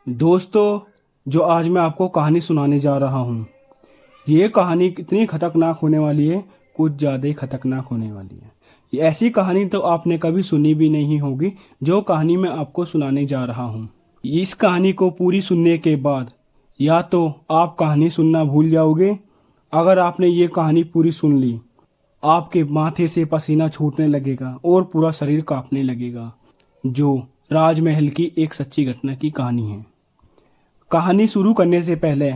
दोस्तों, जो आज मैं आपको कहानी सुनाने जा रहा हूँ, ये कहानी कितनी खतरनाक होने वाली है, कुछ ज़्यादा ही खतरनाक होने वाली है। ये ऐसी कहानी तो आपने कभी सुनी भी नहीं होगी, जो कहानी मैं आपको सुनाने जा रहा हूँ। इस कहानी को पूरी सुनने के बाद या तो आप कहानी सुनना भूल जाओगे, अगर आपने ये कहानी पूरी सुन ली, आपके माथे से पसीना छूटने लगेगा और पूरा शरीर कांपने लगेगा। जो राजमहल की एक सच्ची घटना की कहानी है। कहानी शुरू करने से पहले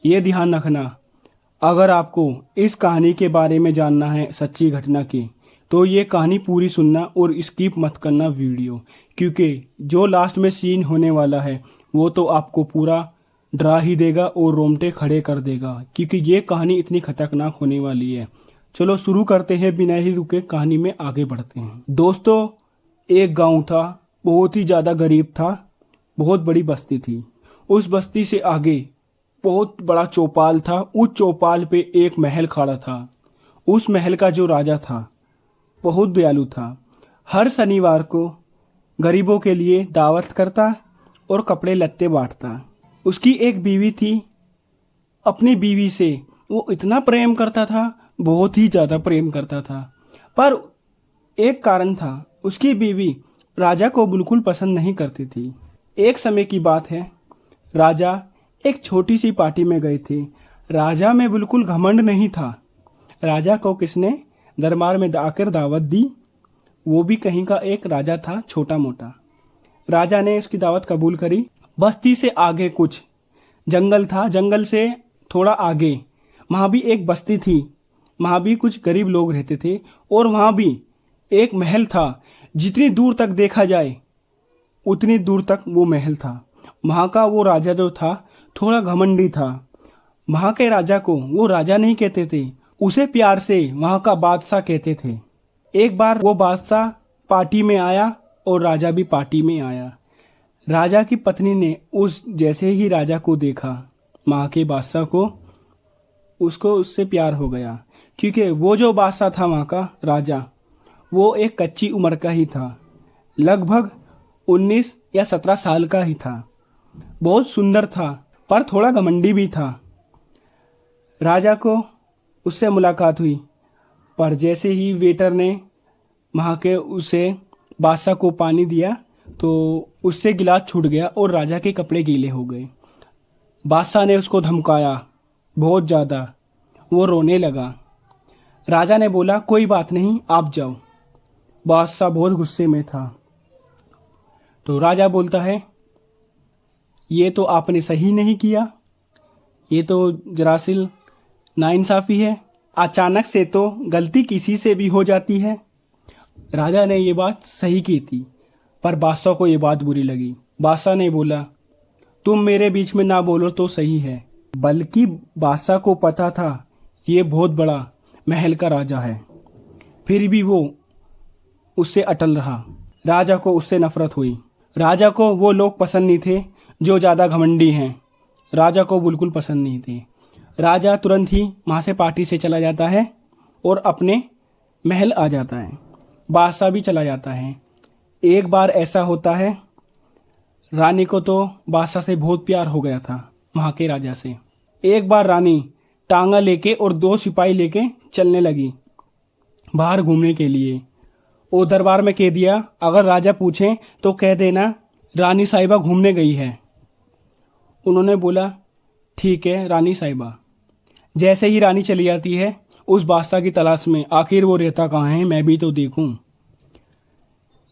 ये ध्यान रखना, अगर आपको इस कहानी के बारे में जानना है सच्ची घटना की, तो ये कहानी पूरी सुनना और स्किप मत करना वीडियो, क्योंकि जो लास्ट में सीन होने वाला है वो तो आपको पूरा डरा ही देगा और रोंगटे खड़े कर देगा, क्योंकि ये कहानी इतनी खतरनाक होने वाली है। चलो शुरू करते हैं, बिना ही रुके कहानी में आगे बढ़ते हैं। दोस्तों, एक गांव था, बहुत ही ज़्यादा गरीब था, बहुत बड़ी बस्ती थी। उस बस्ती से आगे बहुत बड़ा चौपाल था। उस चौपाल पे एक महल खड़ा था। उस महल का जो राजा था बहुत दयालु था। हर शनिवार को गरीबों के लिए दावत करता और कपड़े लत्ते बांटता। उसकी एक बीवी थी। अपनी बीवी से वो इतना प्रेम करता था, बहुत ही ज़्यादा प्रेम करता था। पर एक कारण था, उसकी बीवी राजा को बिल्कुल पसंद नहीं करती थी। एक समय की बात है, राजा एक छोटी सी पार्टी में गए थे। राजा में बिल्कुल घमंड नहीं था। राजा को किसने दरबार में आकर दावत दी, वो भी कहीं का एक राजा था, छोटा मोटा। राजा ने उसकी दावत कबूल करी। बस्ती से आगे कुछ जंगल था, जंगल से थोड़ा आगे वहाँ भी एक बस्ती थी। वहाँ भी कुछ गरीब लोग रहते थे और वहाँ भी एक महल था। जितनी दूर तक देखा जाए उतनी दूर तक वो महल था। वहाँ का वो राजा जो था थोड़ा घमंडी था। वहाँ के राजा को वो राजा नहीं कहते थे, उसे प्यार से वहाँ का बादशाह कहते थे। एक बार वो बादशाह पार्टी में आया और राजा भी पार्टी में आया। राजा की पत्नी ने जैसे ही राजा को देखा, वहाँ के बादशाह को, उसको उससे प्यार हो गया, क्योंकि वो जो बादशाह था वहाँ का राजा, वो एक कच्ची उम्र का ही था। लगभग 19 या 17 साल का ही था। बहुत सुंदर था पर थोड़ा घमंडी भी था। राजा को उससे मुलाकात हुई, पर जैसे ही वेटर ने वहाँ के उसे बादशाह को पानी दिया तो उससे गिलास छूट गया और राजा के कपड़े गीले हो गए। बादशाह ने उसको धमकाया बहुत ज़्यादा। वो रोने लगा। राजा ने बोला, कोई बात नहीं, आप जाओ। बादशाह बहुत गुस्से में था। तो राजा बोलता है, ये तो आपने सही नहीं किया, ये तो दरअसल नाइंसाफ़ी है। अचानक से तो गलती किसी से भी हो जाती है। राजा ने ये बात सही की थी, पर बादशाह को ये बात बुरी लगी। बादशाह ने बोला, तुम मेरे बीच में ना बोलो तो सही है। बल्कि बादशाह को पता था ये बहुत बड़ा महल का राजा है, फिर भी वो उससे अटल रहा। राजा को उससे नफरत हुई। राजा को वो लोग पसंद नहीं थे जो ज़्यादा घमंडी हैं। राजा को बिल्कुल पसंद नहीं थे। राजा तुरंत ही वहाँ से पार्टी से चला जाता है और अपने महल आ जाता है। बादशाह भी चला जाता है। एक बार ऐसा होता है, रानी को तो बादशाह से बहुत प्यार हो गया था, वहाँ के राजा से। एक बार रानी टांगा लेके और 2 सिपाही लेके चलने लगी बाहर घूमने के लिए। वो दरबार में कह दिया, अगर राजा पूछें तो कह देना रानी साहिबा घूमने गई है। उन्होंने बोला, ठीक है रानी साहिबा। जैसे ही रानी चली जाती है उस बादशाह की तलाश में, आखिर वो रहता कहाँ है, मैं भी तो देखूं।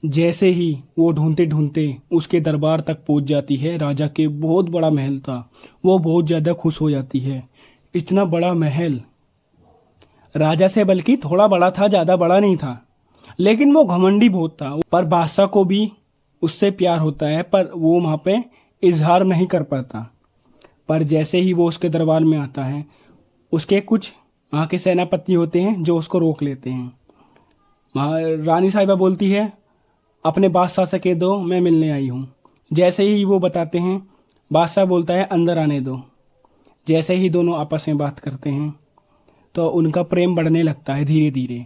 जैसे ही वो ढूंढते ढूंढते उसके दरबार तक पहुंच जाती है, राजा के बहुत बड़ा महल था। वो बहुत ज़्यादा खुश हो जाती है। इतना बड़ा महल, राजा से बल्कि थोड़ा बड़ा था, ज़्यादा बड़ा नहीं था, लेकिन वो घमंडी बहुत था। पर बादशाह को भी उससे प्यार होता है, पर वो वहाँ पे इजहार नहीं कर पाता। पर जैसे ही वो उसके दरबार में आता है, उसके कुछ वहाँ के सेनापति होते हैं जो उसको रोक लेते हैं। वहाँ रानी साहिबा बोलती है, अपने बादशाह से कह दो मैं मिलने आई हूँ। जैसे ही वो बताते हैं, बादशाह बोलता है अंदर आने दो। जैसे ही दोनों आपस में बात करते हैं तो उनका प्रेम बढ़ने लगता है धीरे धीरे।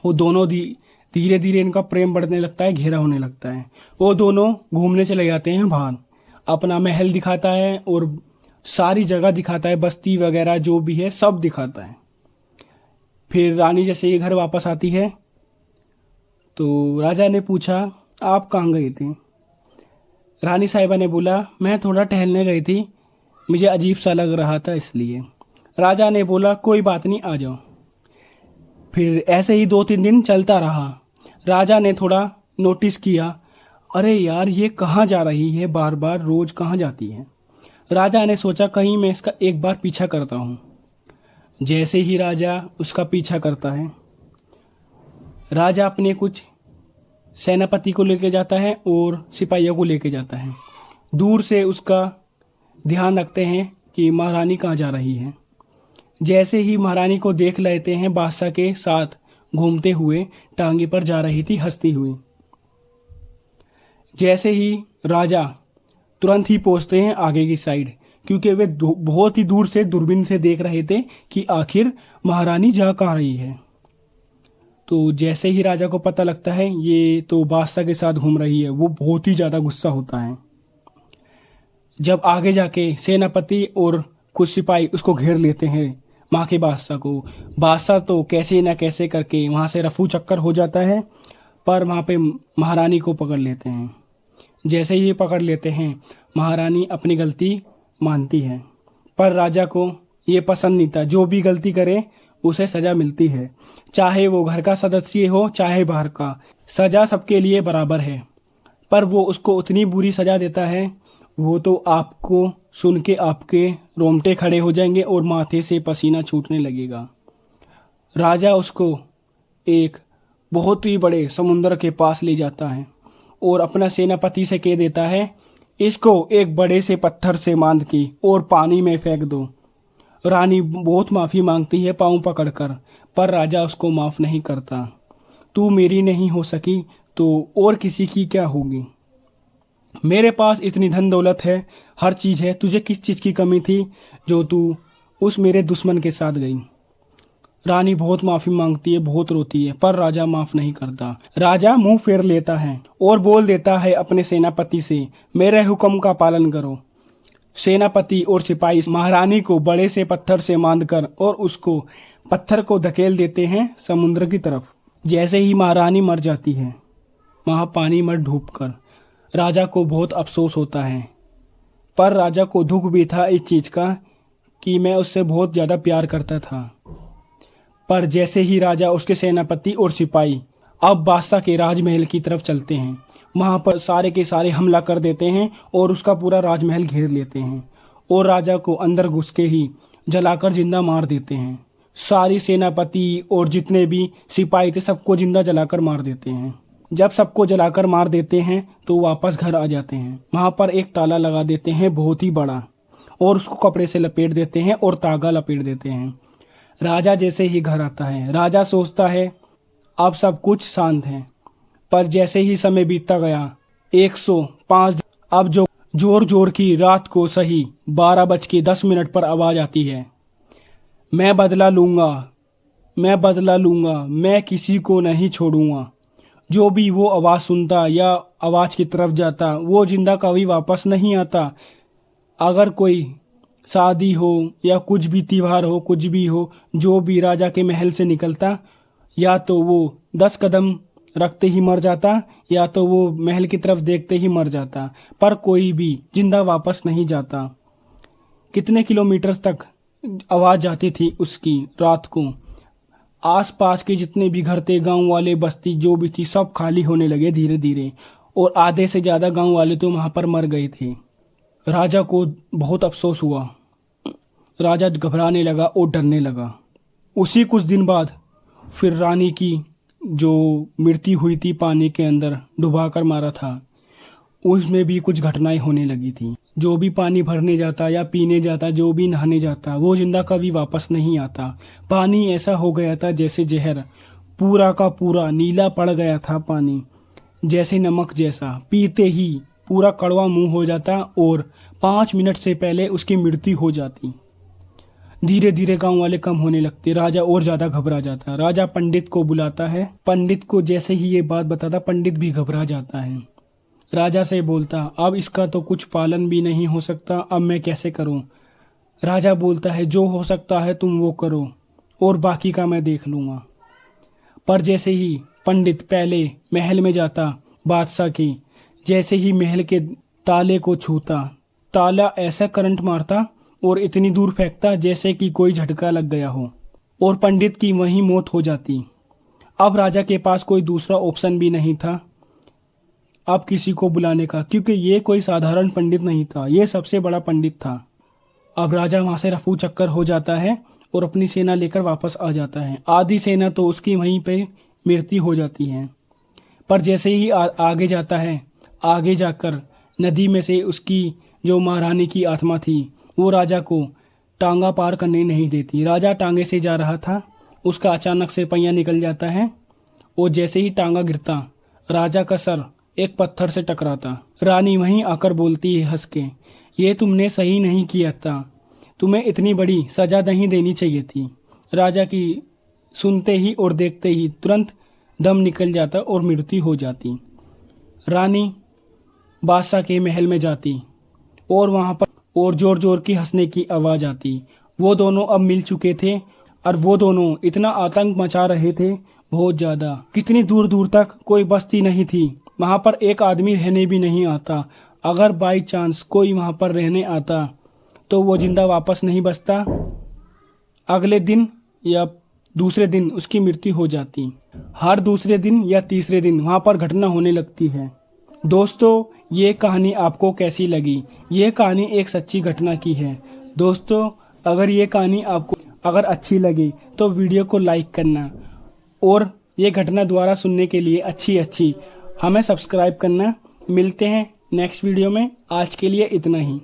वो दोनों धीरे धीरे इनका प्रेम बढ़ने लगता है, गहरा होने लगता है। वो दोनों घूमने चले जाते हैं बाहर। अपना महल दिखाता है और सारी जगह दिखाता है, बस्ती वगैरह जो भी है सब दिखाता है। फिर रानी जैसे ही घर वापस आती है तो राजा ने पूछा, आप कहाँ गए थे? रानी साहिबा ने बोला, मैं थोड़ा टहलने गई थी, मुझे अजीब सा लग रहा था इसलिए। राजा ने बोला, कोई बात नहीं, आ जाओ। फिर ऐसे ही 2-3 दिन चलता रहा। राजा ने थोड़ा नोटिस किया, अरे यार ये कहाँ जा रही है, बार बार रोज कहाँ जाती है। राजा ने सोचा कहीं मैं इसका एक बार पीछा करता हूँ। जैसे ही राजा उसका पीछा करता है, राजा अपने कुछ सेनापति को लेके जाता है और सिपाहियों को लेके जाता है। दूर से उसका ध्यान रखते हैं कि महारानी कहाँ जा रही है। जैसे ही महारानी को देख लेते हैं, बादशाह के साथ घूमते हुए टांगे पर जा रही थी हंसती हुई। जैसे ही राजा तुरंत ही पहुंचते हैं आगे की साइड, क्योंकि वे बहुत ही दूर से दूरबीन से देख रहे थे कि आखिर महारानी जा कहाँ रही है। तो जैसे ही राजा को पता लगता है ये तो बादशाह के साथ घूम रही है, वो बहुत ही ज़्यादा गुस्सा होता है। जब आगे जाके सेनापति और कुछ सिपाही उसको घेर लेते हैं, माँ के बादशाह को, बादशाह तो कैसे ना कैसे करके वहाँ से रफू चक्कर हो जाता है, पर वहाँ पे महारानी को पकड़ लेते हैं। जैसे ही पकड़ लेते हैं, महारानी अपनी गलती मानती है, पर राजा को ये पसंद नहीं था। जो भी गलती करे उसे सजा मिलती है, चाहे वो घर का सदस्य हो चाहे बाहर का, सजा सबके लिए बराबर है। पर वो उसको उतनी बुरी सजा देता है, वो तो आपको सुन के आपके रोंगटे खड़े हो जाएंगे और माथे से पसीना छूटने लगेगा। राजा उसको एक बहुत ही बड़े समुद्र के पास ले जाता है और अपना सेनापति से कह देता है, इसको एक बड़े से पत्थर से बांध के और पानी में फेंक दो। रानी बहुत माफ़ी मांगती है पाँव पकड़कर, पर राजा उसको माफ़ नहीं करता। तू मेरी नहीं हो सकी तो और किसी की क्या होगी? मेरे पास इतनी धन दौलत है, हर चीज़ है, तुझे किस चीज़ की कमी थी जो तू उस मेरे दुश्मन के साथ गई? रानी बहुत माफ़ी मांगती है, बहुत रोती है, पर राजा माफ़ नहीं करता। राजा मुंह फेर लेता है और बोल देता है अपने सेनापति से, मेरे हुक्म का पालन करो। सेनापति और सिपाही महारानी को बड़े से पत्थर से बांधकर और उसको पत्थर को धकेल देते हैं समुद्र की तरफ। जैसे ही महारानी मर जाती है वहाँ पानी में डूबकर, राजा को बहुत अफसोस होता है, पर राजा को दुख भी था इस चीज़ का कि मैं उससे बहुत ज़्यादा प्यार करता था। पर जैसे ही राजा, उसके सेनापति और सिपाही अब बादशाह के राजमहल की तरफ चलते हैं, वहाँ पर सारे के सारे हमला कर देते हैं और उसका पूरा राजमहल घेर लेते हैं और राजा को अंदर घुस के ही जलाकर जिंदा मार देते हैं। सारी सेनापति और जितने भी सिपाही थे सबको जिंदा जलाकर मार देते हैं। जब सबको जलाकर मार देते हैं तो वापस घर आ जाते हैं। वहाँ पर एक ताला लगा देते हैं बहुत ही बड़ा और उसको कपड़े से लपेट देते हैं और तागा लपेट देते हैं। राजा जैसे ही घर आता है, राजा सोचता है अब सब कुछ शांत है, पर जैसे ही समय बीतता गया 105 अब जो जोर जोर की रात को सही 12:10 पर आवाज़ आती है, मैं बदला लूँगा, मैं बदला लूँगा, मैं किसी को नहीं छोड़ूंगा। जो भी वो आवाज़ सुनता या आवाज़ की तरफ जाता वो जिंदा कभी वापस नहीं आता। अगर कोई शादी हो या कुछ भी त्योहार हो, कुछ भी हो, जो भी राजा के महल से निकलता, या तो वो 10 कदम रखते ही मर जाता या तो वो महल की तरफ देखते ही मर जाता, पर कोई भी जिंदा वापस नहीं जाता। कितने किलोमीटर तक आवाज़ जाती थी उसकी रात को। आसपास के जितने भी घर थे, गांव वाले, बस्ती जो भी थी, सब खाली होने लगे धीरे धीरे और आधे से ज़्यादा गांव वाले तो वहाँ पर मर गए थे। राजा को बहुत अफसोस हुआ, राजा घबराने लगा और डरने लगा। उसी कुछ दिन बाद फिर रानी की जो मृत्यु हुई थी पानी के अंदर डुबाकर मारा था, उसमें भी कुछ घटनाएं होने लगी थी। जो भी पानी भरने जाता या पीने जाता, जो भी नहाने जाता, वो जिंदा कभी वापस नहीं आता। पानी ऐसा हो गया था जैसे जहर, पूरा का पूरा नीला पड़ गया था पानी, जैसे नमक जैसा। पीते ही पूरा कड़वा मुंह हो जाता और 5 मिनट से पहले उसकी मृत्यु हो जाती। धीरे धीरे गांव वाले कम होने लगते, राजा और ज्यादा घबरा जाता। राजा पंडित को बुलाता है, पंडित को जैसे ही ये बात बताता पंडित भी घबरा जाता है। राजा से बोलता, अब इसका तो कुछ पालन भी नहीं हो सकता, अब मैं कैसे करूं। राजा बोलता है, जो हो सकता है तुम वो करो और बाकी का मैं देख लूंगा। पर जैसे ही पंडित पहले महल में जाता, बादशाह की जैसे ही महल के ताले को छूता, ताला ऐसा करंट मारता और इतनी दूर फेंकता जैसे कि कोई झटका लग गया हो, और पंडित की वहीं मौत हो जाती। अब राजा के पास कोई दूसरा ऑप्शन भी नहीं था अब किसी को बुलाने का, क्योंकि ये कोई साधारण पंडित नहीं था, ये सबसे बड़ा पंडित था। अब राजा वहां से रफू चक्कर हो जाता है और अपनी सेना लेकर वापस आ जाता है। आधी सेना तो उसकी वहीं पे मृत्यु हो जाती है। पर जैसे ही आगे जाता है, आगे जाकर नदी में से उसकी जो महारानी की आत्मा थी वो राजा को टांगा पार करने नहीं देती। राजा टांगे से जा रहा था, उसका अचानक से पहिया निकल जाता है और जैसे ही टांगा गिरता, राजा का सर एक पत्थर से टकराता। रानी वहीं आकर बोलती है हंस के, ये तुमने सही नहीं किया था, तुम्हें इतनी बड़ी सजा नहीं देनी चाहिए थी। राजा की सुनते ही और देखते ही तुरंत दम निकल जाता और मृत्यु हो जाती। रानी बादशाह के महल में जाती और वहां पर और जोर जोर की हंसने की आवाज आती। वो दोनों अब मिल चुके थे और वो दोनों इतना आतंक मचा रहे थे, बहुत ज्यादा। कितनी दूर दूर तक कोई बस्ती नहीं थी, वहां पर एक आदमी रहने भी नहीं आता। अगर बाई चांस कोई वहां पर रहने आता तो वो जिंदा वापस नहीं बचता, अगले दिन या दूसरे दिन उसकी मृत्यु हो जाती। हर दूसरे दिन या तीसरे दिन वहां पर घटना होने लगती है। दोस्तों, ये कहानी आपको कैसी लगी? ये कहानी एक सच्ची घटना की है। दोस्तों, अगर ये कहानी आपको अगर अच्छी लगी तो वीडियो को लाइक करना और ये घटना दोबारा सुनने के लिए अच्छी हमें सब्सक्राइब करना। मिलते हैं नेक्स्ट वीडियो में, आज के लिए इतना ही।